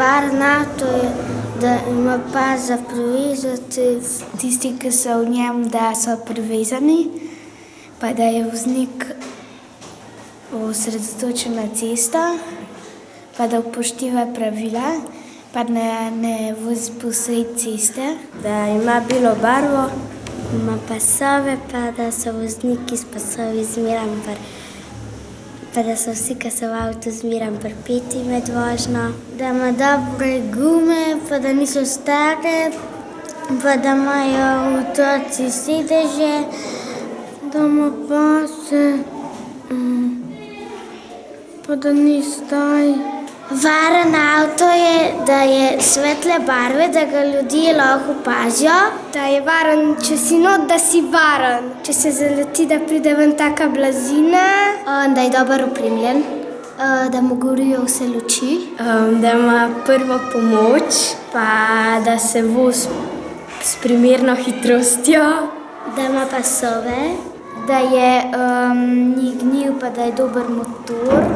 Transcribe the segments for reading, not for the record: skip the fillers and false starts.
Varen avto je, da ima pas za prevezati tisti, ki so v njem, da so prevezani, pa da je voznik osredotočen na cesto, pa da upošteva pravila, pa ne vozi posred ceste. Da ima belo barvo, ima pasove, pa da so vozniki s pasovi zmeraj pa da so vsi, ki so v avtu, zmeraj pripeti med vožnjo. Da ima dobre gume, pa da niso stare, pa da imajo otroci sedeže, da ima pase, pa da ni staj. Varen avto je, da je svetle barve, da ga ljudje lahko opazijo. Da je varen, če si not, da si varen. Če se zaleti, da pride ven taka blazina. Da je dobro opremljen, da mu gorijo vse luči. Da ima prvo pomoč, pa da se vozi s primerno hitrostjo. Da ima pasove, da je ni gnil, pa da je dober motor.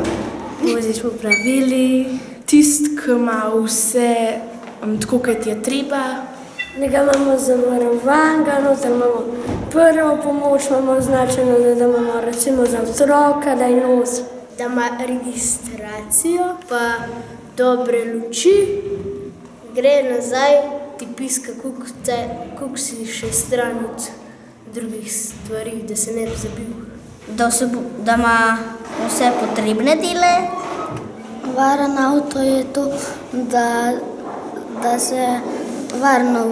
Voziš po pravilih. Tisti, ki ima vse tako, kot je treba. Nekaj imamo zavarovanga, noter imamo prvo pomoč, imamo označeno, da imamo recimo za otroka, da je nos. Da ima registracijo, pa dobre luči. Gre nazaj, ti piska, koliko si še stran od drugih stvari, da se ne bi zabil. Da ima vse potrebne dele. Varen avto je to, da se varno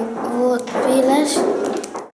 peleš.